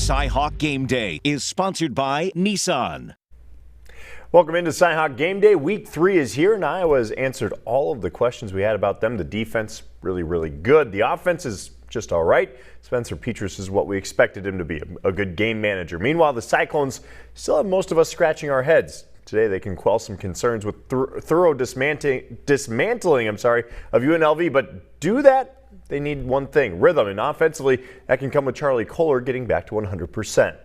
CyHawk Gameday is sponsored by Nissan. Welcome into CyHawk Gameday. Week 3 is here, and Iowa's answered all of the questions we had about them. The defense, really good. The offense is just all right. Spencer Petras is what we expected him to be, a good game manager. Meanwhile, the Cyclones still have most of us scratching our heads. Today, they can quell some concerns with thorough dismantling of UNLV, but do that, they need one thing, rhythm, and offensively, that can come with Charlie Kohler getting back to 100%.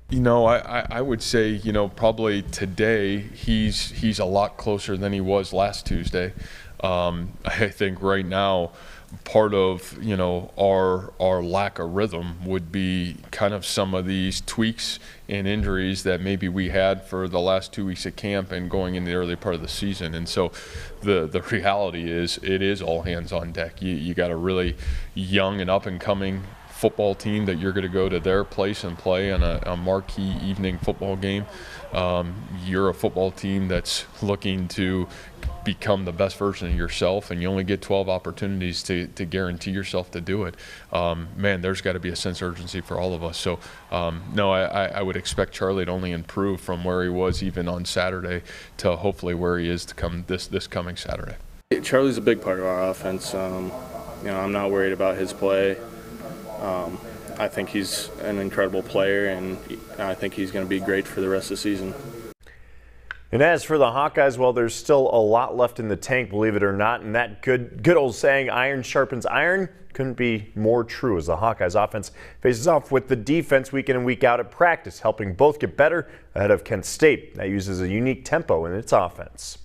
You know, I would say, you know, probably today he's a lot closer than he was last Tuesday. I think right now part of, you know, our lack of rhythm would be kind of some of these tweaks and injuries that maybe we had for the last 2 weeks of camp and going in the early part of the season. And so the reality is it is all hands on deck. You got a really young and up and coming football team that you're going to go to their place and play on a marquee evening football game. You're a football team that's looking to become the best version of yourself, and you only get 12 opportunities to guarantee yourself to do it. Man, there's got to be a sense of urgency for all of us. So no, I would expect Charlie to only improve from where he was even on Saturday to hopefully where he is to come this coming Saturday. Charlie's a big part of our offense. You know, I'm not worried about his play. I think he's an incredible player, and I think he's going to be great for the rest of the season. And as for the Hawkeyes, well, there's still a lot left in the tank, believe it or not, and that good old saying, iron sharpens iron, couldn't be more true as the Hawkeyes offense faces off with the defense week in and week out at practice, helping both get better ahead of Kent State. That uses a unique tempo in its offense.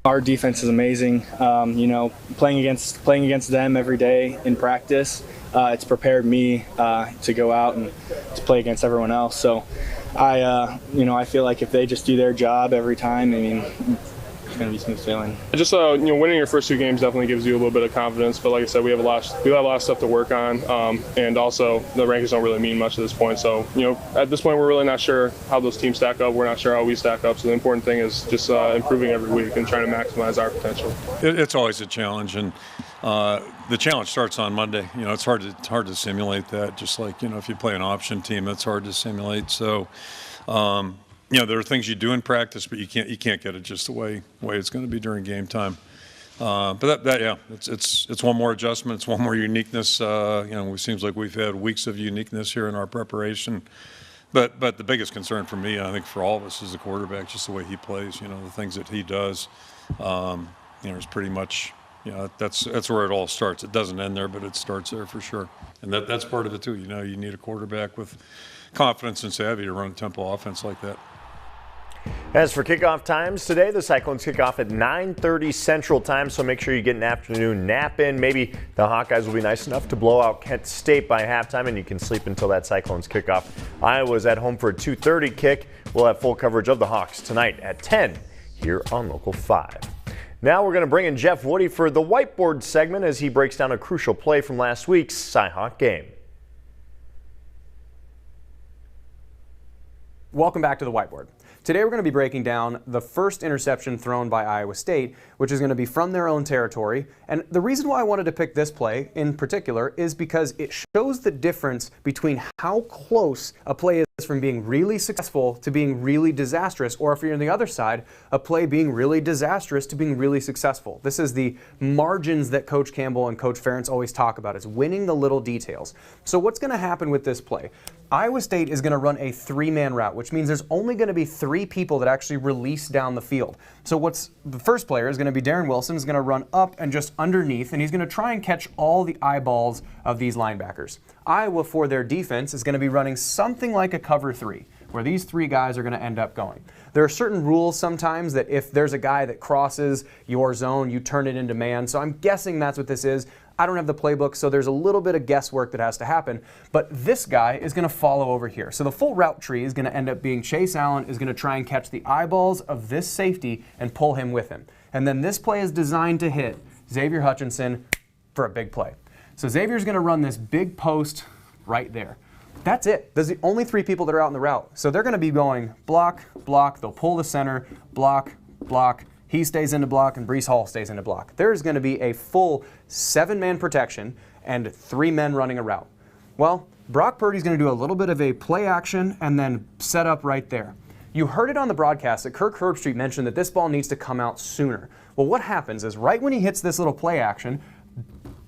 Our defense is amazing. You know, playing against them every day in practice, it's prepared me to go out and to play against everyone else. So I feel like if they just do their job every time, I mean, it's going to be smooth sailing. Just winning your first 2 games definitely gives you a little bit of confidence. But like I said, we have a lot of stuff to work on, and also the rankings don't really mean much at this point. So at this point, we're really not sure how those teams stack up. We're not sure how we stack up. So the important thing is just improving every week and trying to maximize our potential. It's always a challenge, and the challenge starts on Monday. You know, it's hard to simulate that. Just like if you play an option team, it's hard to simulate. So. There are things you do in practice, but you can't get it just the way it's going to be during game time. But it's one more adjustment, it's one more uniqueness. It seems like we've had weeks of uniqueness here in our preparation. But the biggest concern for me, I think for all of us, is the quarterback, just the way he plays. The things that he does. Is pretty much. That's where it all starts. It doesn't end there, but it starts there for sure. And that's part of it too. You need a quarterback with confidence and savvy to run a tempo offense like that. As for kickoff times today, the Cyclones kick off at 9:30 Central Time, so make sure you get an afternoon nap in. Maybe the Hawkeyes will be nice enough to blow out Kent State by halftime, and you can sleep until that Cyclones kickoff. Iowa's at home for a 2:30 kick. We'll have full coverage of the Hawks tonight at 10 here on Local 5. Now we're going to bring in Jeff Woody for the whiteboard segment as he breaks down a crucial play from last week's CyHawk game. Welcome back to the whiteboard. Today we're going to be breaking down the first interception thrown by Iowa State, which is going to be from their own territory. And the reason why I wanted to pick this play in particular is because it shows the difference between how close a play is from being really successful to being really disastrous, or if you're on the other side, a play being really disastrous to being really successful. This is the margins that Coach Campbell and Coach Ferentz always talk about. It's winning the little details. So what's going to happen with this play? Iowa State is going to run a 3-man route, which means there's only going to be 3 people that actually release down the field. So the first player is going to be Darren Wilson, is going to run up and just underneath, and he's going to try and catch all the eyeballs of these linebackers. Iowa, for their defense, is going to be running something like a cover 3, where these 3 guys are going to end up going. There are certain rules sometimes that if there's a guy that crosses your zone, you turn it into man. So I'm guessing that's what this is. I don't have the playbook, so there's a little bit of guesswork that has to happen. But this guy is going to follow over here. So the full route tree is going to end up being Chase Allen is going to try and catch the eyeballs of this safety and pull him with him. And then this play is designed to hit Xavier Hutchinson for a big play. So Xavier's going to run this big post right there. That's it. There's the only 3 people that are out in the route. So they're going to be going block, block, they'll pull the center, block, block. He stays into block, and Breece Hall stays into block. There's going to be a full 7-man protection and 3 men running a route. Well, Brock Purdy's going to do a little bit of a play action and then set up right there. You heard it on the broadcast that Kirk Herbstreit mentioned that this ball needs to come out sooner. Well, what happens is right when he hits this little play action,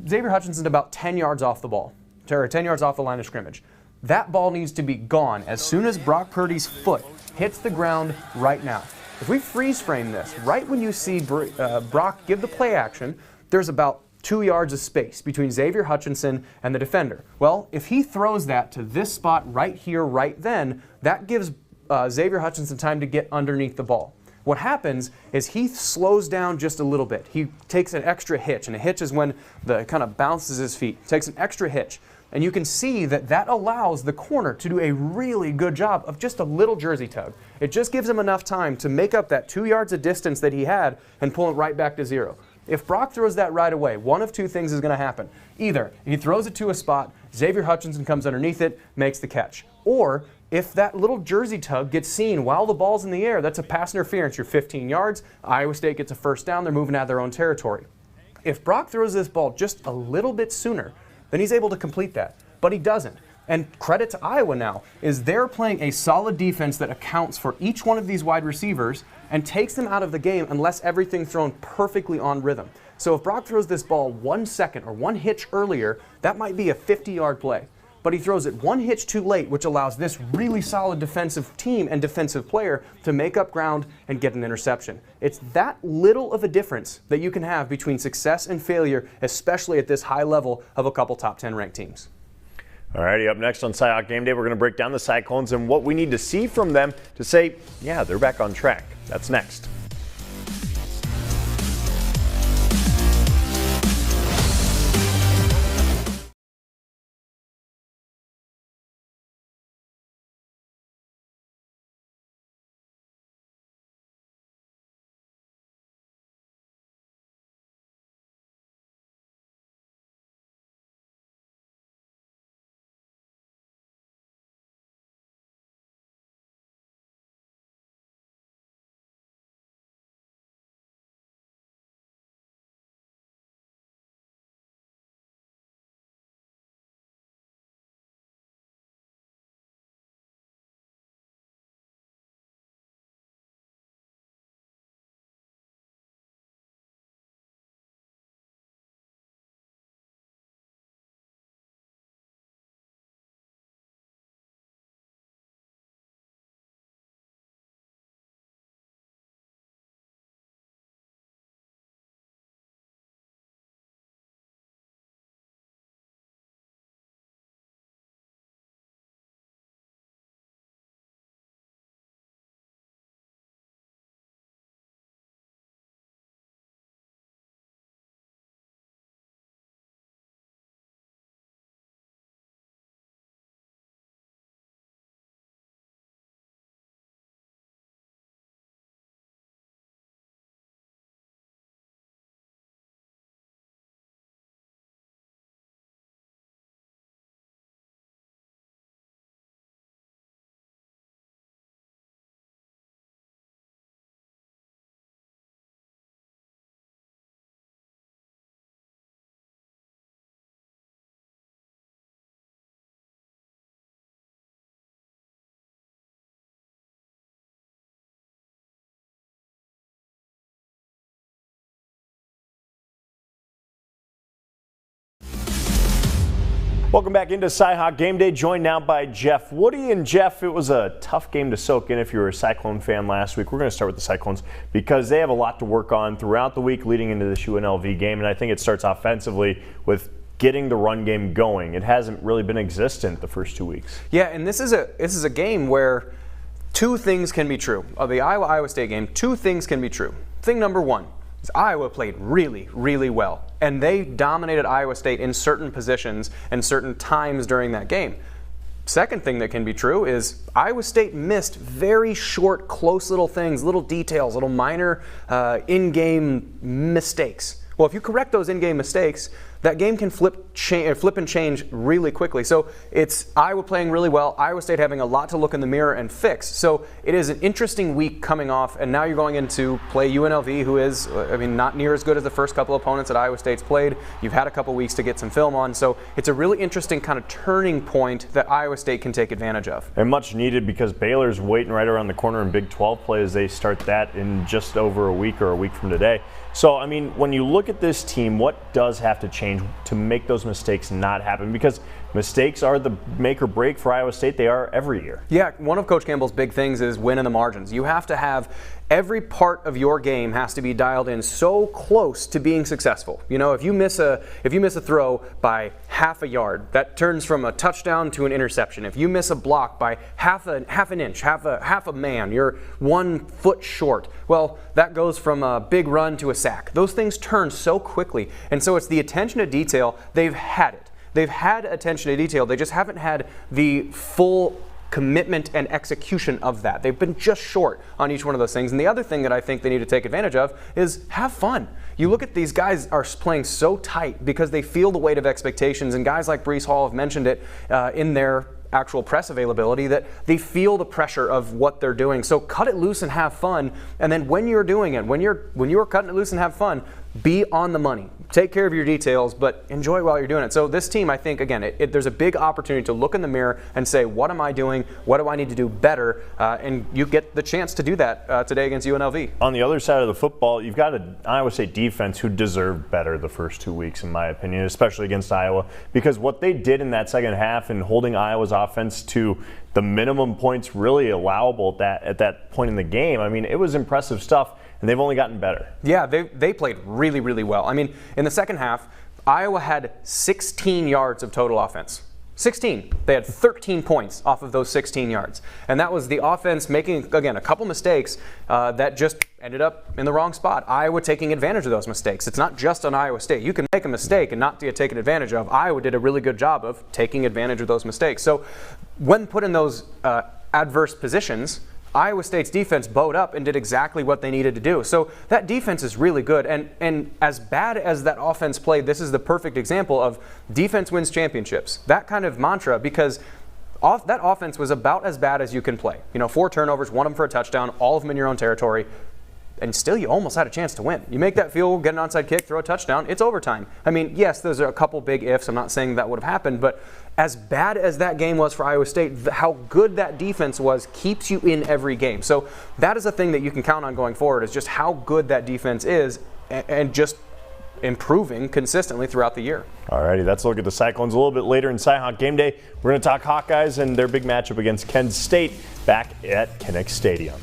Xavier Hutchinson's about 10 yards off the ball, or 10 yards off the line of scrimmage. That ball needs to be gone as soon as Brock Purdy's foot hits the ground right now. If we freeze frame this, right when you see Brock give the play action, there's about 2 yards of space between Xavier Hutchinson and the defender. Well, if he throws that to this spot right here, right then, that gives Xavier Hutchinson time to get underneath the ball. What happens is he slows down just a little bit. He takes an extra hitch, and a hitch is when the kind of bounces his feet. Takes an extra hitch. And you can see that that allows the corner to do a really good job of just a little jersey tug. It just gives him enough time to make up that 2 yards of distance that he had and pull it right back to zero. If Brock throws that right away, one of two things is going to happen. Either he throws it to a spot, Xavier Hutchinson comes underneath it, makes the catch. Or if that little jersey tug gets seen while the ball's in the air, that's a pass interference. You're 15 yards, Iowa State gets a first down, they're moving out of their own territory. If Brock throws this ball just a little bit sooner, then he's able to complete that. But he doesn't. And credit to Iowa now is they're playing a solid defense that accounts for each one of these wide receivers and takes them out of the game unless everything's thrown perfectly on rhythm. So if Brock throws this ball 1 second or one hitch earlier, that might be a 50-yard play. But he throws it one hitch too late, which allows this really solid defensive team and defensive player to make up ground and get an interception. It's that little of a difference that you can have between success and failure, especially at this high level of a couple top 10 ranked teams. All righty, up next on CyHawk Game Day, we're going to break down the Cyclones and what we need to see from them to say, yeah, they're back on track. That's next. Welcome back into CyHawk Game Day, joined now by Jeff Woody. And Jeff, it was a tough game to soak in if you were a Cyclone fan last week. We're going to start with the Cyclones because they have a lot to work on throughout the week leading into this UNLV game. And I think it starts offensively with getting the run game going. It hasn't really been existent the first 2 weeks. Yeah, and this is a game where two things can be true. Of the Iowa State game, two things can be true. Thing number one is Iowa played really, really well. And they dominated Iowa State in certain positions and certain times during that game. Second thing that can be true is Iowa State missed very short, close little things, little details, little minor in-game mistakes. Well, if you correct those in-game mistakes, that game can flip and change really quickly. So it's Iowa playing really well, Iowa State having a lot to look in the mirror and fix. So it is an interesting week coming off, and now you're going into play UNLV, who is, I mean, not near as good as the first couple opponents that Iowa State's played. You've had a couple weeks to get some film on, so it's a really interesting kind of turning point that Iowa State can take advantage of. And much needed, because Baylor's waiting right around the corner in Big 12 play as they start that in just over a week or a week from today. So, I mean, when you look at this team, what does have to change to make those mistakes not happen? Because mistakes are the make or break for Iowa State. They are every year. Yeah, one of Coach Campbell's big things is win in the margins. You have to have every part of your game has to be dialed in so close to being successful. You know, if you miss a throw by half a yard, that turns from a touchdown to an interception. If you miss a block by half an inch, half a man, you're 1 foot short. Well, that goes from a big run to a sack. Those things turn so quickly, and so it's the attention to detail. They've had it. They've had attention to detail. They just haven't had the full commitment and execution of that. They've been just short on each one of those things. And the other thing that I think they need to take advantage of is have fun. You look at these guys are playing so tight because they feel the weight of expectations, and guys like Breece Hall have mentioned it in their actual press availability, that they feel the pressure of what they're doing. So cut it loose and have fun. And then when you're doing it, when you're cutting it loose and have fun, be on the money. Take care of your details, but enjoy while you're doing it. So this team, I think, again, there's a big opportunity to look in the mirror and say, what am I doing? What do I need to do better? And you get the chance to do that today against UNLV. On the other side of the football, you've got an Iowa State defense who deserved better the first 2 weeks, in my opinion, especially against Iowa, because what they did in that second half in holding Iowa's offense to the minimum points really allowable at that point in the game, I mean, it was impressive stuff. And they've only gotten better. Yeah, they played really, really well. I mean, in the second half, Iowa had 16 yards of total offense. 16. They had 13 points off of those 16 yards. And that was the offense making, again, a couple mistakes that just ended up in the wrong spot. Iowa taking advantage of those mistakes. It's not just on Iowa State. You can make a mistake and not get taken advantage of. Iowa did a really good job of taking advantage of those mistakes. So when put in those adverse positions, Iowa State's defense bowed up and did exactly what they needed to do. So that defense is really good. And as bad as that offense played, this is the perfect example of defense wins championships. That kind of mantra, because that offense was about as bad as you can play. You know, 4 turnovers, 1 of them for a touchdown, all of them in your own territory. And still, you almost had a chance to win. You make that field goal, get an onside kick, throw a touchdown, it's overtime. I mean, yes, those are a couple big ifs. I'm not saying that would have happened, but as bad as that game was for Iowa State, how good that defense was keeps you in every game. So that is a thing that you can count on going forward, is just how good that defense is and just improving consistently throughout the year. Alrighty, let's look at the Cyclones a little bit later in CyHawk Gameday. We're going to talk Hawkeyes and their big matchup against Kent State back at Kinnick Stadium.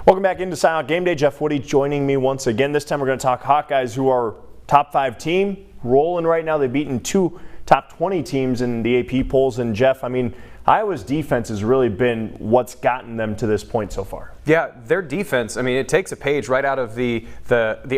Welcome back into CyHawk Game Day. Jeff Woody joining me once again. This time we're going to talk Hawkeyes, who are top 5 team, rolling right now. They've beaten 2 top 20 teams in the AP polls. And Jeff, I mean, Iowa's defense has really been what's gotten them to this point so far. Yeah, their defense, I mean, it takes a page right out of the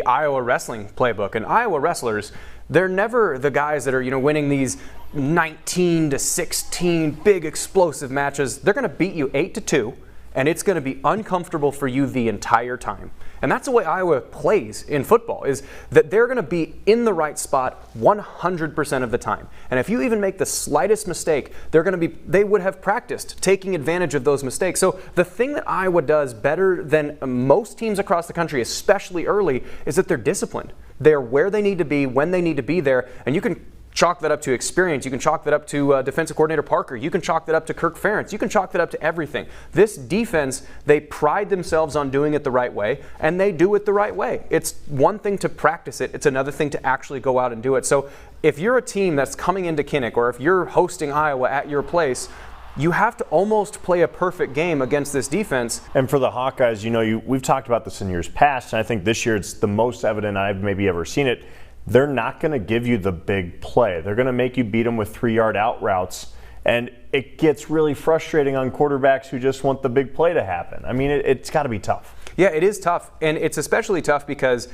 Iowa wrestling playbook. And Iowa wrestlers, they're never the guys that are, winning these 19-16 big explosive matches. They're going to beat you 8-2, and it's going to be uncomfortable for you the entire time. And that's the way Iowa plays in football, is that they're going to be in the right spot 100% of the time. And if you even make the slightest mistake, they would have practiced taking advantage of those mistakes. So the thing that Iowa does better than most teams across the country, especially early, is that they're disciplined. They're where they need to be, when they need to be there, and you can chalk that up to experience. You can chalk that up to defensive coordinator Parker. You can chalk that up to Kirk Ferentz. You can chalk that up to everything. This defense, they pride themselves on doing it the right way, and they do it the right way. It's one thing to practice it. It's another thing to actually go out and do it. So if you're a team that's coming into Kinnick, or if you're hosting Iowa at your place, you have to almost play a perfect game against this defense. And for the Hawkeyes, we've talked about this in years past, and I think this year it's the most evident I've maybe ever seen it. They're not going to give you the big play. They're going to make you beat them with 3-yard out routes. And it gets really frustrating on quarterbacks who just want the big play to happen. I mean, it's got to be tough. Yeah, it is tough. And it's especially tough because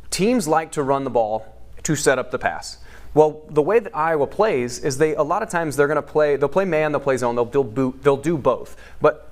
teams like to run the ball to set up the pass. Well, the way that Iowa plays is a lot of times they'll play man, they'll play zone, they'll do both. But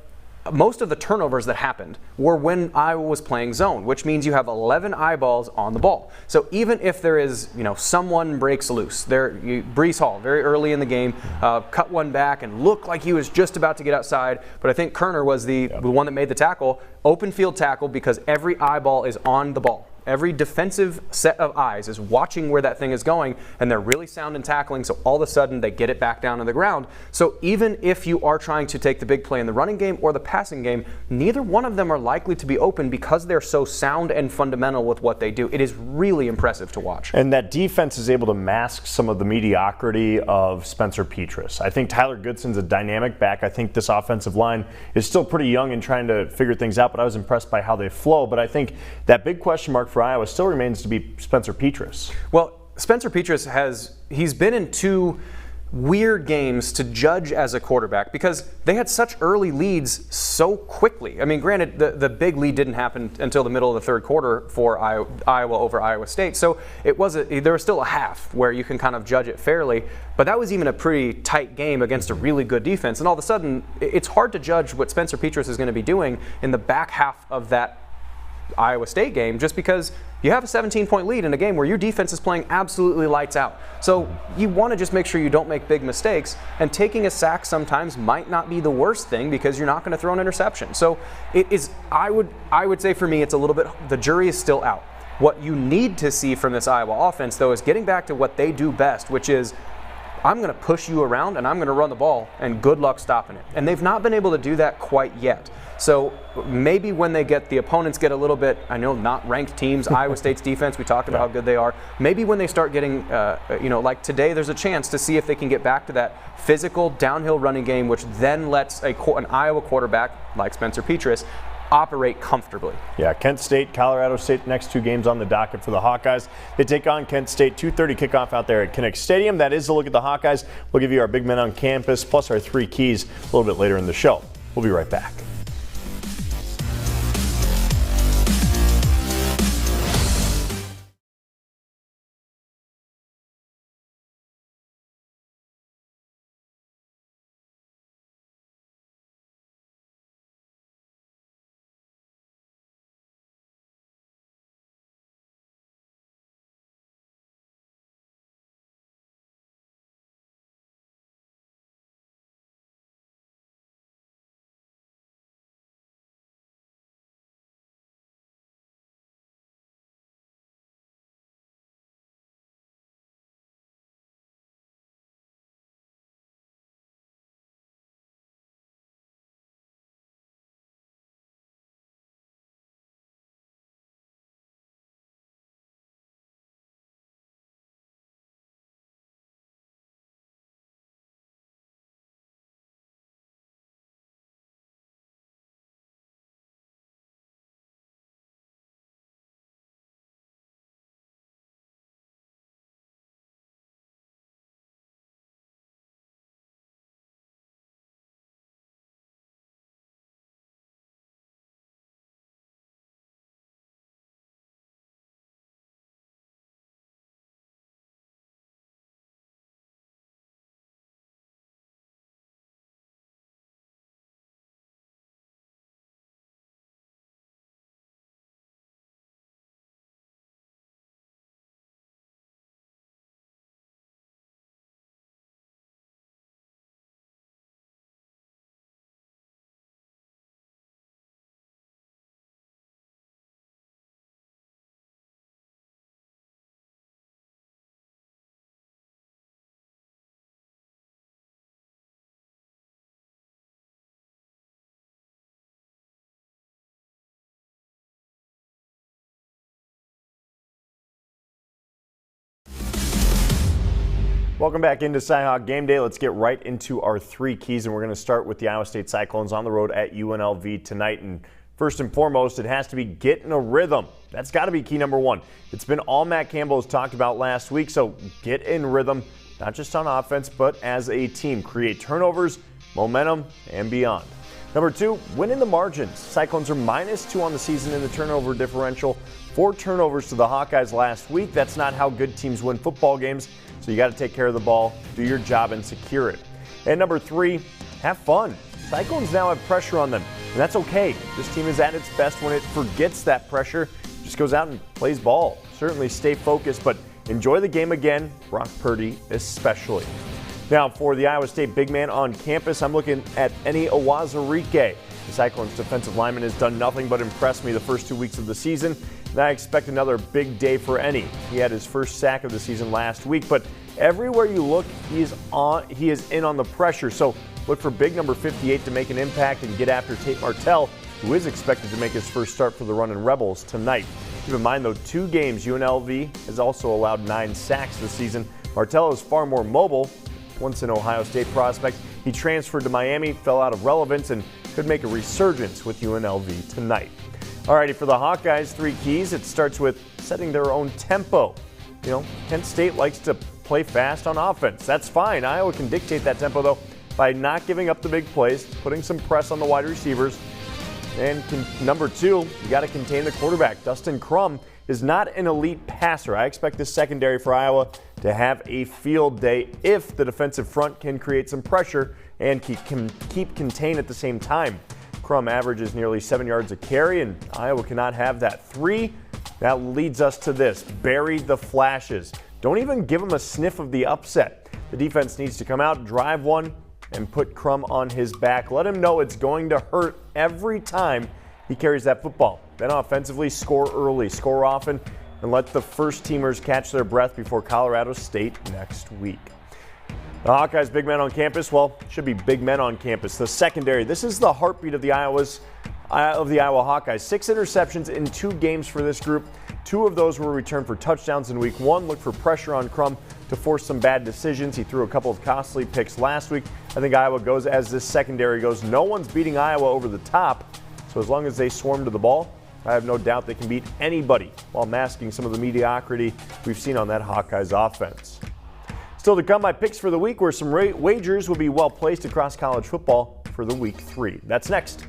most of the turnovers that happened were when Iowa was playing zone, which means you have 11 eyeballs on the ball. So even if there is, someone breaks loose, Breece Hall, very early in the game, cut one back and looked like he was just about to get outside, but I think Kerner was the one that made the tackle, open field tackle, because every eyeball is on the ball. Every defensive set of eyes is watching where that thing is going, and they're really sound in tackling, so all of a sudden they get it back down to the ground. So even if you are trying to take the big play in the running game or the passing game, neither one of them are likely to be open because they're so sound and fundamental with what they do. It is really impressive to watch. And that defense is able to mask some of the mediocrity of Spencer Petras. I think Tyler Goodson's a dynamic back. I think this offensive line is still pretty young and trying to figure things out, but I was impressed by how they flow. But I think that big question mark for Iowa still remains to be Spencer Petras. Well, Spencer Petras he's been in 2 weird games to judge as a quarterback because they had such early leads so quickly. I mean, granted, the big lead didn't happen until the middle of the 3rd quarter for Iowa over Iowa State. So there was still a half where you can kind of judge it fairly, but that was even a pretty tight game against a really good defense. And all of a sudden, it's hard to judge what Spencer Petras is going to be doing in the back half of that Iowa State game, just because you have a 17-point lead in a game where your defense is playing absolutely lights out. So you want to just make sure you don't make big mistakes, and taking a sack sometimes might not be the worst thing because you're not going to throw an interception. So it is, I would say for me, it's a little bit, the jury is still out. What you need to see from this Iowa offense, though, is getting back to what they do best, which is I'm going to push you around and I'm going to run the ball, and good luck stopping it. And they've not been able to do that quite yet. So maybe when the opponents get a little bit, I know not ranked teams, Iowa State's defense, we talked about how good they are. Maybe when they start getting, like today, there's a chance to see if they can get back to that physical downhill running game, which then lets an Iowa quarterback like Spencer Petras operate comfortably. Yeah, Kent State, Colorado State, next 2 games on the docket for the Hawkeyes. They take on Kent State, 2:30 kickoff out there at Kinnick Stadium. That is a look at the Hawkeyes. We'll give you our big men on campus, plus our 3 keys a little bit later in the show. We'll be right back. Welcome back into CyHawk Game Day. Let's get right into our 3 keys, and we're going to start with the Iowa State Cyclones on the road at UNLV tonight. And first and foremost, it has to be getting a rhythm. That's got to be key number 1. It's been all Matt Campbell has talked about last week, so get in rhythm, not just on offense, but as a team. Create turnovers, momentum, and beyond. Number 2, win in the margins. Cyclones are -2 on the season in the turnover differential. 4 turnovers to the Hawkeyes last week. That's not how good teams win football games, so you got to take care of the ball, do your job, and secure it. And number 3, have fun. Cyclones now have pressure on them, and that's okay. This team is at its best when it forgets that pressure, just goes out and plays ball. Certainly stay focused, but enjoy the game again, Brock Purdy especially. Now for the Iowa State big man on campus, I'm looking at Eni Owazurike. The Cyclones defensive lineman has done nothing but impress me the first 2 weeks of the season, and I expect another big day for Eni. He had his first sack of the season last week, but everywhere you look, he is in on the pressure. So look for big number 58 to make an impact and get after Tate Martell, who is expected to make his first start for the Runnin' Rebels tonight. Keep in mind, though, 2 games, UNLV has also allowed 9 sacks this season. Martell is far more mobile. Once an Ohio State prospect, he transferred to Miami, fell out of relevance, and could make a resurgence with UNLV tonight. Alrighty, for the Hawkeyes, 3 keys. It starts with setting their own tempo. You know, Kent State likes to play fast on offense. That's fine. Iowa can dictate that tempo, though, by not giving up the big plays, putting some press on the wide receivers. And number 2, you got to contain the quarterback. Dustin Crum is not an elite passer. I expect this secondary for Iowa to have a field day if the defensive front can create some pressure and keep contained at the same time. Crum averages nearly 7 yards a carry, and Iowa cannot have that. 3, that leads us to this. Bury the flashes. Don't even give them a sniff of the upset. The defense needs to come out, drive one, and put Crum on his back. Let him know it's going to hurt every time he carries that football. Then offensively, score early, score often, and let the first teamers catch their breath before Colorado State next week. The Hawkeyes big men on campus, well, should be big men on campus. The secondary, this is the heartbeat of the Iowa Hawkeyes. 6 interceptions in 2 games for this group. 2 of those were returned for touchdowns in week 1. Look for pressure on Crum to force some bad decisions. He threw a couple of costly picks last week. I think Iowa goes as this secondary goes. No one's beating Iowa over the top, so as long as they swarm to the ball, I have no doubt they can beat anybody while masking some of the mediocrity we've seen on that Hawkeyes offense. Still to come, my picks for the week, where some wagers will be well placed across college football for the week 3. That's next.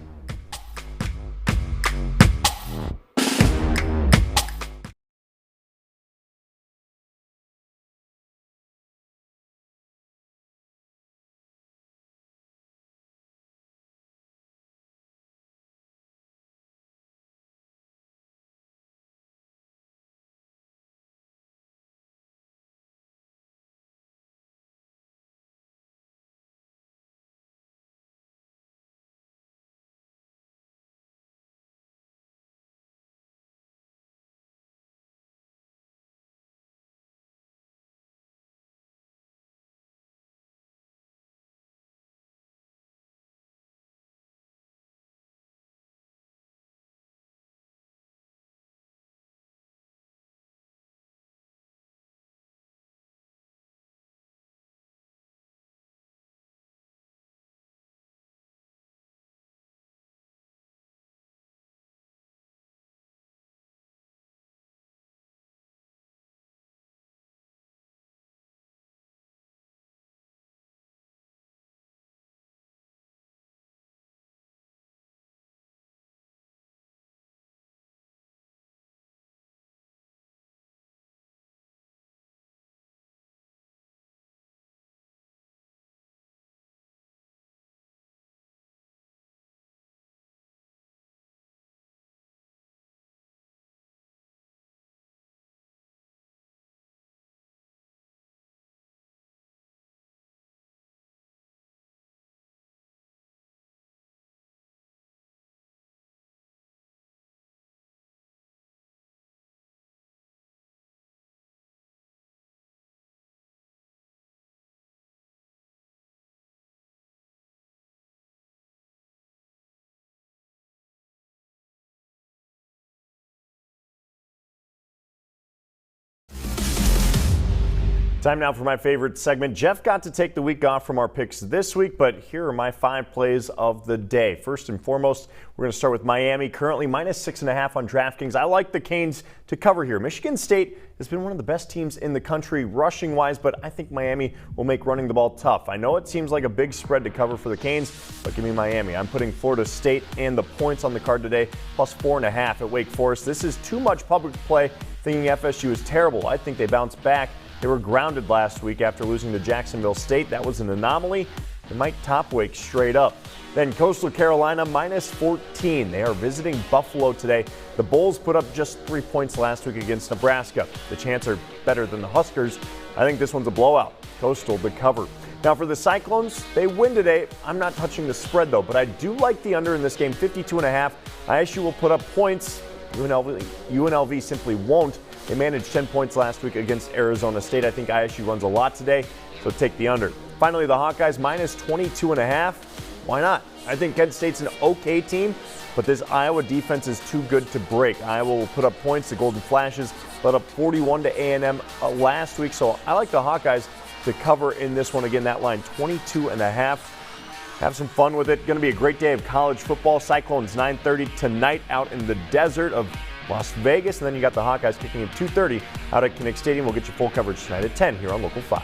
Time now for my favorite segment. Jeff got to take the week off from our picks this week, but here are my 5 plays of the day. First and foremost, we're going to start with Miami, currently -6.5 on DraftKings. I like the Canes to cover here. Michigan State has been one of the best teams in the country rushing-wise, but I think Miami will make running the ball tough. I know it seems like a big spread to cover for the Canes, but give me Miami. I'm putting Florida State and the points on the card today, +4.5 at Wake Forest. This is too much public play, thinking FSU is terrible. I think they bounce back. They were grounded last week after losing to Jacksonville State. That was an anomaly. They might top Wake straight up. Then Coastal Carolina, -14. They are visiting Buffalo today. The Bulls put up just 3 points last week against Nebraska. The Chants are better than the Huskers. I think this one's a blowout. Coastal to cover. Now for the Cyclones, they win today. I'm not touching the spread though, but I do like the under in this game, 52.5. ISU will put up points. UNLV simply won't. They managed 10 points last week against Arizona State. I think ISU runs a lot today, so take the under. Finally, the Hawkeyes, -22.5. Why not? I think Kent State's an okay team, but this Iowa defense is too good to break. Iowa will put up points. The Golden Flashes let up 41 to A&M last week, so I like the Hawkeyes to cover in this one. Again, that line, 22.5. Have some fun with it. Going to be a great day of college football. Cyclones 9:30 tonight out in the desert of Las Vegas, and then you got the Hawkeyes kicking at 2:30 out at Kinnick Stadium. We'll get you full coverage tonight at 10 here on Local 5.